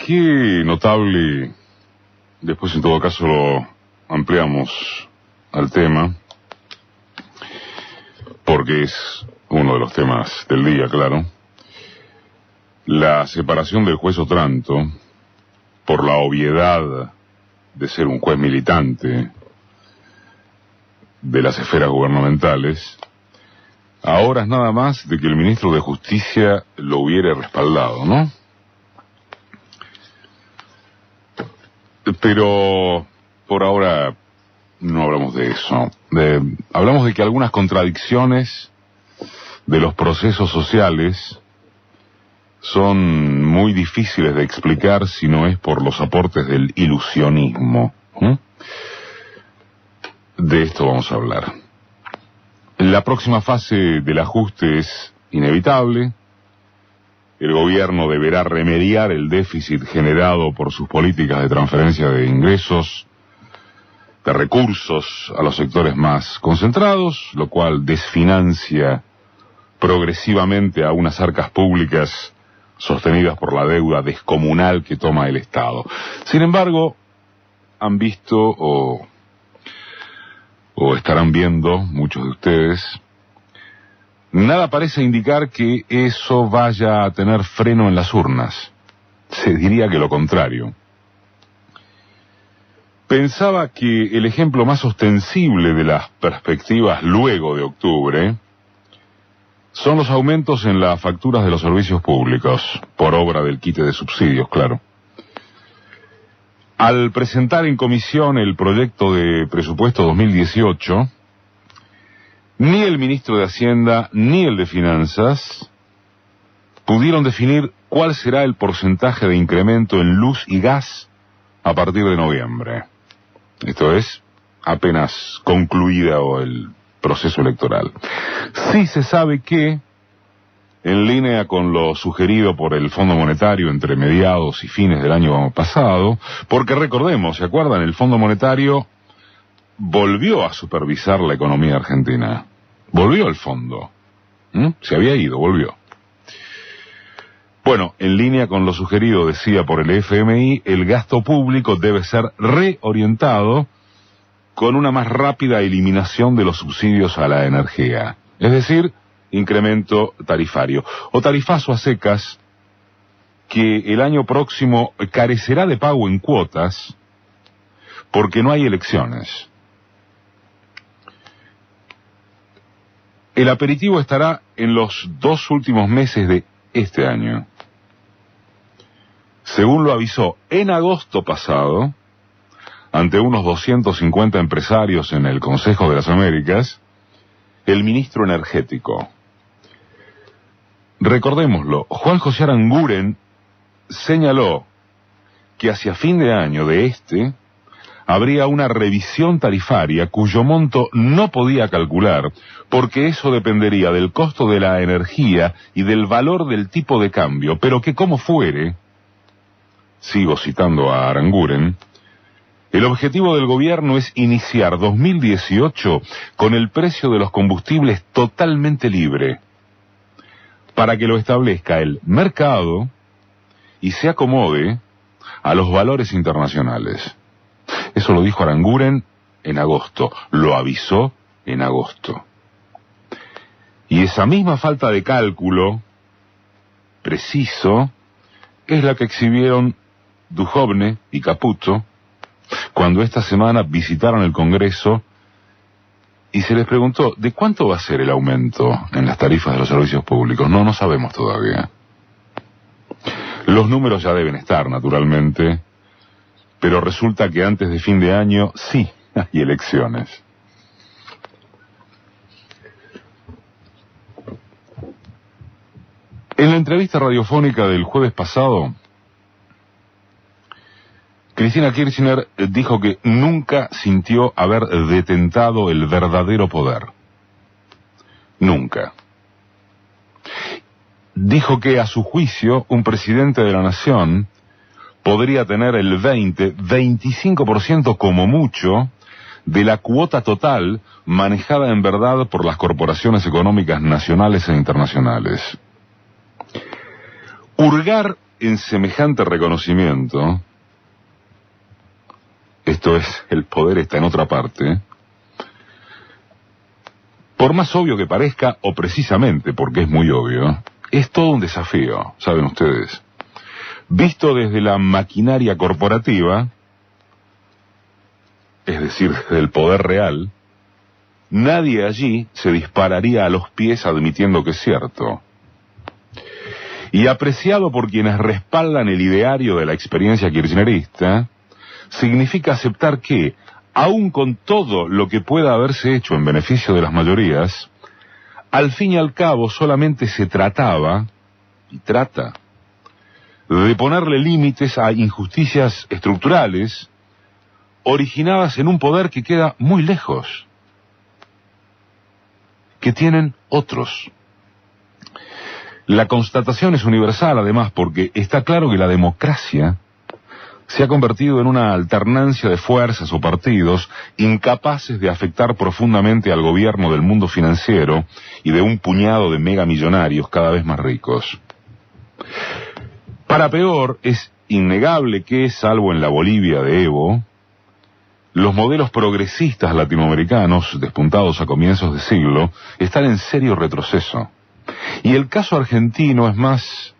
qué notable, después en todo caso lo ampliamos al tema, porque es uno de los temas del día, claro, la separación del juez Otranto, por la obviedad de ser un juez militante de las esferas gubernamentales, a horas nada más de que el ministro de Justicia lo hubiera respaldado, ¿no? Pero por ahora no hablamos de eso. Hablamos de que algunas contradicciones de los procesos sociales son muy difíciles de explicar si no es por los aportes del ilusionismo. De esto vamos a hablar. La próxima fase del ajuste es inevitable. El gobierno deberá remediar el déficit generado por sus políticas de transferencia de ingresos, de recursos a los sectores más concentrados, lo cual desfinancia progresivamente a unas arcas públicas sostenidas por la deuda descomunal que toma el Estado. Sin embargo, han visto o estarán viendo, muchos de ustedes, nada parece indicar que eso vaya a tener freno en las urnas. Se diría que lo contrario. Pensaba que el ejemplo más ostensible de las perspectivas luego de octubre son los aumentos en las facturas de los servicios públicos, por obra del quite de subsidios, claro. Al presentar en comisión el proyecto de presupuesto 2018, ni el ministro de Hacienda ni el de Finanzas pudieron definir cuál será el porcentaje de incremento en luz y gas a partir de noviembre. Esto es, apenas concluido el proceso electoral. Sí se sabe que, en línea con lo sugerido por el Fondo Monetario entre mediados y fines del año pasado, porque recordemos, ¿se acuerdan? El Fondo Monetario volvió a supervisar la economía argentina. Volvió al fondo. Se había ido, volvió. Bueno, en línea con lo sugerido, decía por el FMI, el gasto público debe ser reorientado con una más rápida eliminación de los subsidios a la energía. Es decir, incremento tarifario. O tarifazo a secas, que el año próximo carecerá de pago en cuotas, porque no hay elecciones. El aperitivo estará en los 2 últimos meses de este año. Según lo avisó en agosto pasado, ante unos 250 empresarios en el Consejo de las Américas, el ministro energético. Recordémoslo, Juan José Aranguren señaló que hacia fin de año de habría una revisión tarifaria cuyo monto no podía calcular, porque eso dependería del costo de la energía y del valor del tipo de cambio, pero que como fuere, sigo citando a Aranguren, el objetivo del gobierno es iniciar 2018 con el precio de los combustibles totalmente libre, para que lo establezca el mercado y se acomode a los valores internacionales. Eso lo dijo Aranguren en agosto, lo avisó en agosto. Y esa misma falta de cálculo preciso es la que exhibieron Duhovne y Caputo cuando esta semana visitaron el Congreso y se les preguntó, ¿de cuánto va a ser el aumento en las tarifas de los servicios públicos? No sabemos todavía. Los números ya deben estar, naturalmente, pero resulta que antes de fin de año sí hay elecciones. En la entrevista radiofónica del jueves pasado, Cristina Kirchner dijo que nunca sintió haber detentado el verdadero poder. Nunca. Dijo que a su juicio un presidente de la nación podría tener el 25% como mucho de la cuota total manejada en verdad por las corporaciones económicas nacionales e internacionales. Hurgar en semejante reconocimiento, esto es, el poder está en otra parte, por más obvio que parezca, o precisamente porque es muy obvio, es todo un desafío, saben ustedes. Visto desde la maquinaria corporativa, es decir, desde el poder real, nadie allí se dispararía a los pies admitiendo que es cierto. Y apreciado por quienes respaldan el ideario de la experiencia kirchnerista, significa aceptar que, aun con todo lo que pueda haberse hecho en beneficio de las mayorías, al fin y al cabo solamente se trataba, y trata, de ponerle límites a injusticias estructurales originadas en un poder que queda muy lejos, que tienen otros. La constatación es universal, además, porque está claro que la democracia se ha convertido en una alternancia de fuerzas o partidos incapaces de afectar profundamente al gobierno del mundo financiero y de un puñado de megamillonarios cada vez más ricos. Para peor, es innegable que, salvo en la Bolivia de Evo, los modelos progresistas latinoamericanos, despuntados a comienzos de siglo, están en serio retroceso. Y el caso argentino es más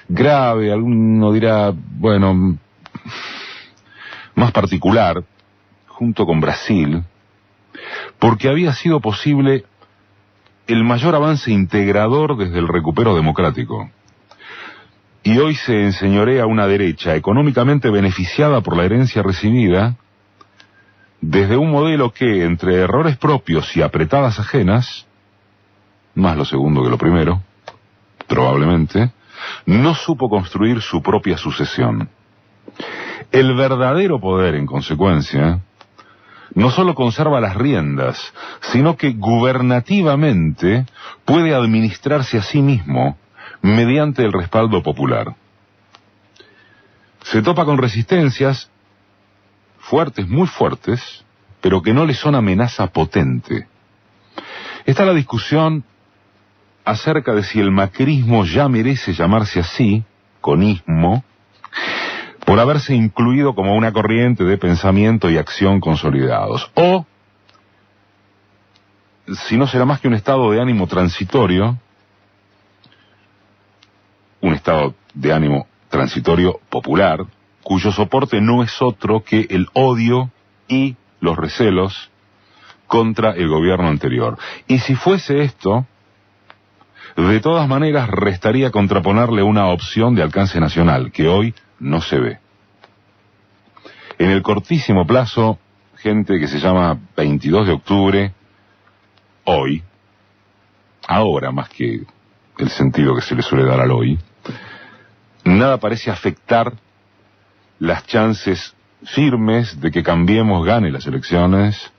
grave, alguno dirá, bueno, más particular, junto con Brasil, porque había sido posible el mayor avance integrador desde el recupero democrático. Y hoy se enseñorea una derecha económicamente beneficiada por la herencia recibida, desde un modelo que, entre errores propios y apretadas ajenas, más lo segundo que lo primero, probablemente, no supo construir su propia sucesión. El verdadero poder, en consecuencia, no solo conserva las riendas, sino que gubernativamente puede administrarse a sí mismo mediante el respaldo popular. Se topa con resistencias fuertes, muy fuertes, pero que no le son amenaza potente. Está la discusión acerca de si el macrismo ya merece llamarse así, con ismo, por haberse incluido como una corriente de pensamiento y acción consolidados, o si no será más que un estado de ánimo transitorio, un estado de ánimo transitorio popular, cuyo soporte no es otro que el odio y los recelos contra el gobierno anterior. Y si fuese esto, de todas maneras restaría contraponerle una opción de alcance nacional, que hoy no se ve. En el cortísimo plazo, gente que se llama 22 de octubre, hoy, ahora más que el sentido que se le suele dar al hoy, nada parece afectar las chances firmes de que Cambiemos gane las elecciones,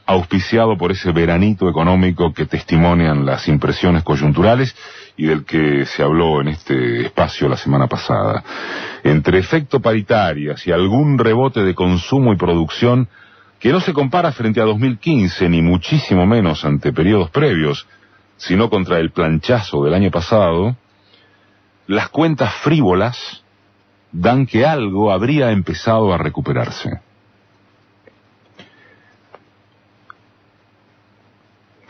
auspiciado por ese veranito económico que testimonian las impresiones coyunturales y del que se habló en este espacio la semana pasada. Entre efecto paritarias y algún rebote de consumo y producción que no se compara frente a 2015, ni muchísimo menos ante periodos previos, sino contra el planchazo del año pasado, las cuentas frívolas dan que algo habría empezado a recuperarse.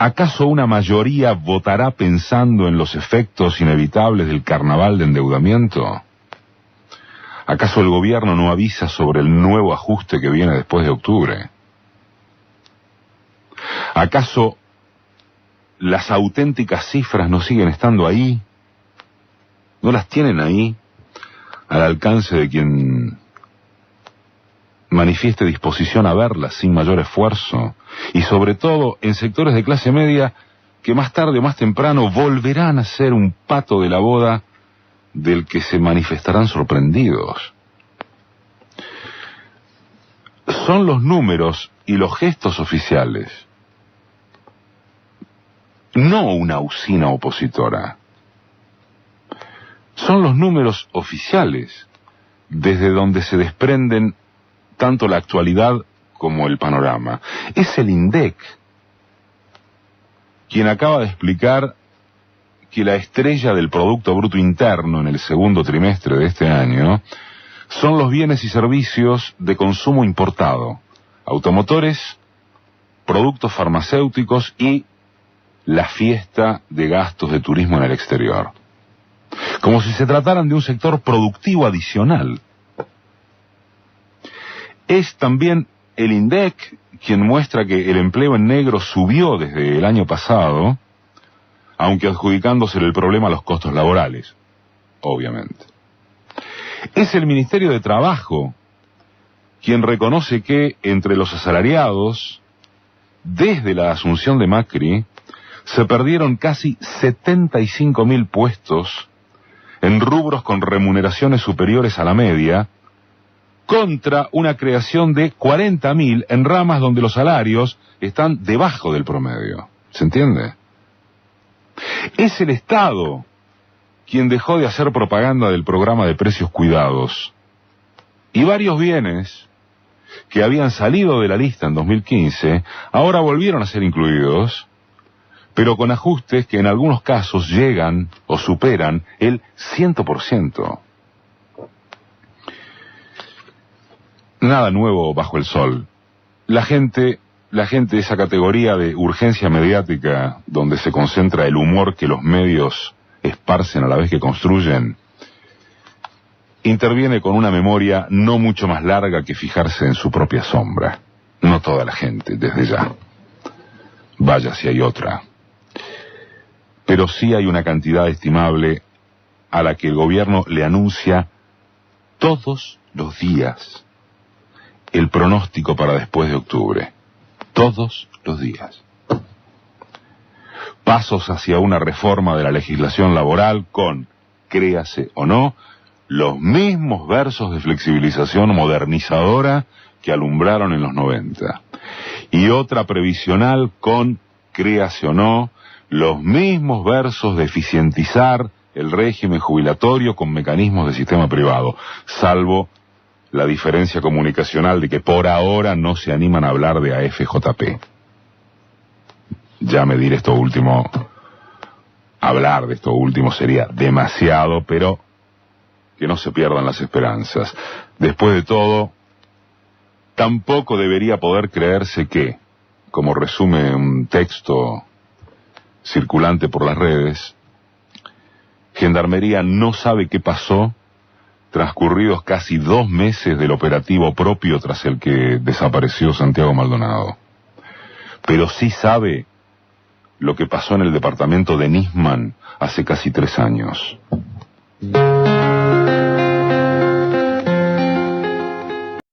¿Acaso una mayoría votará pensando en los efectos inevitables del carnaval de endeudamiento? ¿Acaso el gobierno no avisa sobre el nuevo ajuste que viene después de octubre? ¿Acaso las auténticas cifras no siguen estando ahí? ¿No las tienen ahí, al alcance de quien manifieste disposición a verlas sin mayor esfuerzo? Y sobre todo en sectores de clase media que más tarde o más temprano volverán a ser un pato de la boda del que se manifestarán sorprendidos. Son los números y los gestos oficiales, no una usina opositora. Son los números oficiales desde donde se desprenden tanto la actualidad como el panorama. Es el INDEC quien acaba de explicar que la estrella del Producto Bruto Interno en el segundo trimestre de este año son los bienes y servicios de consumo importado, automotores, productos farmacéuticos y la fiesta de gastos de turismo en el exterior. Como si se trataran de un sector productivo adicional. Es también el INDEC quien muestra que el empleo en negro subió desde el año pasado, aunque adjudicándosele el problema a los costos laborales, obviamente. Es el Ministerio de Trabajo quien reconoce que entre los asalariados, desde la asunción de Macri, se perdieron casi 75.000 puestos en rubros con remuneraciones superiores a la media, contra una creación de 40.000 en ramas donde los salarios están debajo del promedio. ¿Se entiende? Es el Estado quien dejó de hacer propaganda del programa de precios cuidados. Y varios bienes que habían salido de la lista en 2015, ahora volvieron a ser incluidos, pero con ajustes que en algunos casos llegan o superan el 100%. Nada nuevo bajo el sol. La gente de esa categoría de urgencia mediática, donde se concentra el humor que los medios esparcen a la vez que construyen, interviene con una memoria no mucho más larga que fijarse en su propia sombra. No toda la gente, desde ya. Vaya si hay otra. Pero sí hay una cantidad estimable a la que el gobierno le anuncia todos los días el pronóstico para después de octubre. Todos los días. Pasos hacia una reforma de la legislación laboral con, créase o no, los mismos versos de flexibilización modernizadora que alumbraron en los 90. Y otra previsional con, créase o no, los mismos versos de eficientizar el régimen jubilatorio con mecanismos de sistema privado, salvo la diferencia comunicacional de que por ahora no se animan a hablar de AFJP. Ya medir esto último, hablar de esto último sería demasiado, pero que no se pierdan las esperanzas. Después de todo, tampoco debería poder creerse que, como resume un texto circulante por las redes, Gendarmería no sabe qué pasó transcurridos casi 2 meses del operativo propio tras el que desapareció Santiago Maldonado. Pero sí sabe lo que pasó en el departamento de Nisman hace casi 3 años.